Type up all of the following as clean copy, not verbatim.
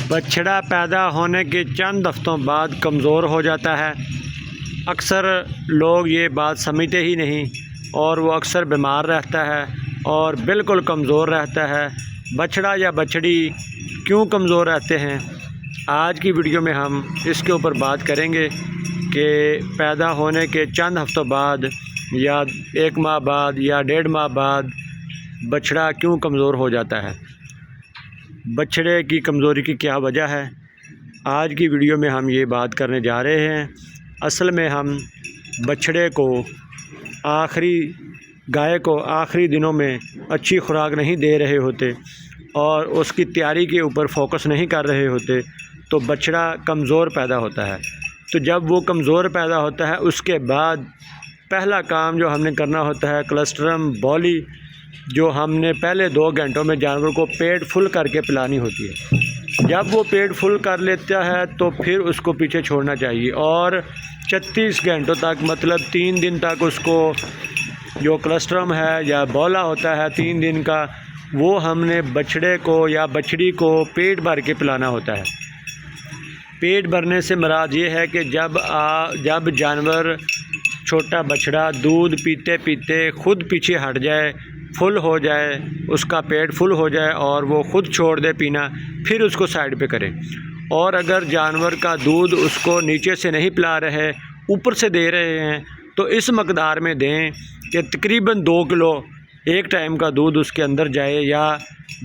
بچھڑا پیدا ہونے کے چند ہفتوں بعد کمزور ہو جاتا ہے۔ اکثر لوگ یہ بات سمجھتے ہی نہیں اور وہ اکثر بیمار رہتا ہے اور بالکل کمزور رہتا ہے۔ بچھڑا یا بچڑی کیوں کمزور رہتے ہیں؟ آج کی ویڈیو میں ہم اس کے اوپر بات کریں گے کہ پیدا ہونے کے چند ہفتوں بعد یا 1 ماہ بعد یا 1.5 ماہ بعد بچھڑا کیوں کمزور ہو جاتا ہے، بچھڑے کی کمزوری کی کیا وجہ ہے۔ آج کی ویڈیو میں ہم یہ بات کرنے جا رہے ہیں۔ اصل میں ہم بچھڑے کو گائے کو آخری دنوں میں اچھی خوراک نہیں دے رہے ہوتے اور اس کی تیاری کے اوپر فوکس نہیں کر رہے ہوتے تو بچھڑا کمزور پیدا ہوتا ہے۔ تو جب وہ کمزور پیدا ہوتا ہے اس کے بعد پہلا کام جو ہم نے کرنا ہوتا ہے کلسٹرم بولی، جو ہم نے پہلے 2 گھنٹوں میں جانور کو پیٹ فل کر کے پلانی ہوتی ہے۔ جب وہ پیٹ فل کر لیتا ہے تو پھر اس کو پیچھے چھوڑنا چاہیے اور 36 گھنٹوں تک، مطلب 3 دن تک اس کو جو کلسٹرم ہے یا بولا ہوتا ہے 3 دن کا، وہ ہم نے بچھڑے کو یا بچڑی کو پیٹ بھر کے پلانا ہوتا ہے۔ پیٹ بھرنے سے مراد یہ ہے کہ جب جانور چھوٹا بچڑا دودھ پیتے پیتے خود پیچھے ہٹ جائے، فل ہو جائے، اس کا پیٹ فل ہو جائے اور وہ خود چھوڑ دے پینا، پھر اس کو سائڈ پہ کریں۔ اور اگر جانور کا دودھ اس کو نیچے سے نہیں پلا رہے، اوپر سے دے رہے ہیں تو اس مقدار میں دیں کہ تقریباً 2 کلو ایک ٹائم کا دودھ اس کے اندر جائے، یا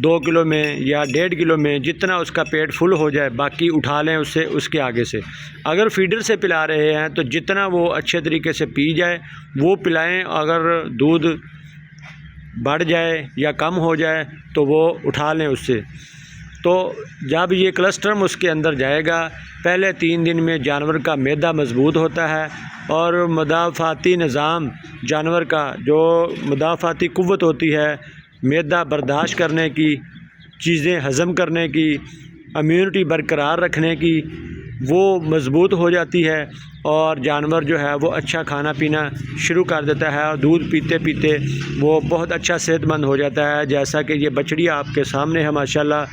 2 کلو میں یا 1.5 کلو میں، جتنا اس کا پیٹ فل ہو جائے باقی اٹھا لیں اس کے آگے سے۔ اگر فیڈر سے پلا رہے ہیں تو جتنا وہ اچھے طریقے سے پی جائے وہ پلائیں، اگر دودھ بڑھ جائے یا کم ہو جائے تو وہ اٹھا لیں اس سے۔ تو جب یہ کلسٹرم اس کے اندر جائے گا، پہلے 3 دن میں جانور کا معدہ مضبوط ہوتا ہے اور مدافعتی نظام جانور کا، جو مدافعتی قوت ہوتی ہے معدہ برداشت کرنے کی، چیزیں ہضم کرنے کی، امیونٹی برقرار رکھنے کی، وہ مضبوط ہو جاتی ہے اور جانور جو ہے وہ اچھا کھانا پینا شروع کر دیتا ہے اور دودھ پیتے پیتے وہ بہت اچھا صحت مند ہو جاتا ہے۔ جیسا کہ یہ بچڑی آپ کے سامنے ہے، ماشاءاللہ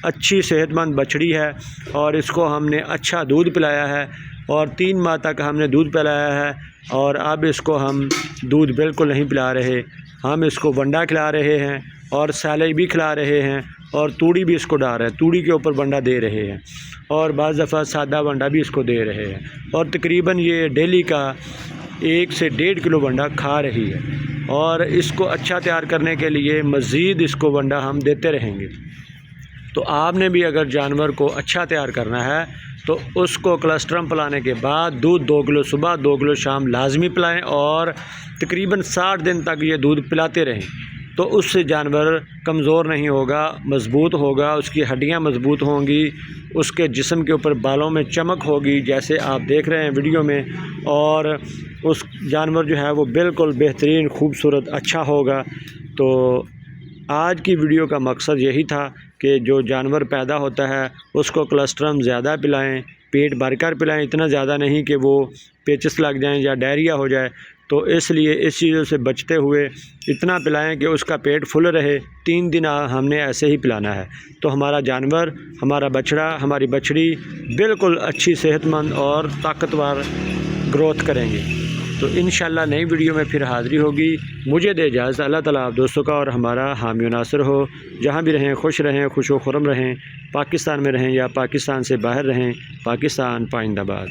اچھی صحت مند بچڑی ہے اور اس کو ہم نے اچھا دودھ پلایا ہے اور 3 ماہ تک ہم نے دودھ پلایا ہے اور اب اس کو ہم دودھ بالکل نہیں پلا رہے، ہم اس کو ونڈا کھلا رہے ہیں اور سیلج بھی کھلا رہے ہیں اور توڑی بھی اس کو ڈال رہے ہیں، توڑی کے اوپر ونڈا دے رہے ہیں اور بعض دفعہ سادہ ونڈا بھی اس کو دے رہے ہیں اور تقریباً یہ ڈیلی کا 1 سے 1.5 کلو ونڈا کھا رہی ہے اور اس کو اچھا تیار کرنے کے لیے مزید اس کو ونڈا ہم دیتے رہیں گے۔ تو آپ نے بھی اگر جانور کو اچھا تیار کرنا ہے تو اس کو کلسٹرم پلانے کے بعد دودھ 2 کلو صبح 2 کلو شام لازمی پلائیں اور تقریباً 60 دن تک یہ دودھ پلاتے رہیں، تو اس سے جانور کمزور نہیں ہوگا، مضبوط ہوگا، اس کی ہڈیاں مضبوط ہوں گی، اس کے جسم کے اوپر بالوں میں چمک ہوگی جیسے آپ دیکھ رہے ہیں ویڈیو میں، اور اس جانور جو ہے وہ بالکل بہترین خوبصورت اچھا ہوگا۔ تو آج کی ویڈیو کا مقصد یہی تھا کہ جو جانور پیدا ہوتا ہے اس کو کلسٹرم زیادہ پلائیں، پیٹ بھر کر پلائیں، اتنا زیادہ نہیں کہ وہ پیچس لگ جائیں یا ڈائریا ہو جائے، تو اس لیے اس چیزوں سے بچتے ہوئے اتنا پلائیں کہ اس کا پیٹ فل رہے۔ 3 دن ہم نے ایسے ہی پلانا ہے تو ہمارا جانور، ہمارا بچڑا، ہماری بچڑی بالکل اچھی صحت مند اور طاقتور گروتھ کریں گے۔ تو انشاءاللہ نئی ویڈیو میں پھر حاضری ہوگی۔ مجھے دے اجازت، اللہ تعالیٰ آپ دوستوں کا اور ہمارا حامی و ناصر ہو۔ جہاں بھی رہیں خوش رہیں، خوش و خرم رہیں، پاکستان میں رہیں یا پاکستان سے باہر رہیں، پاکستان پائندہ باد۔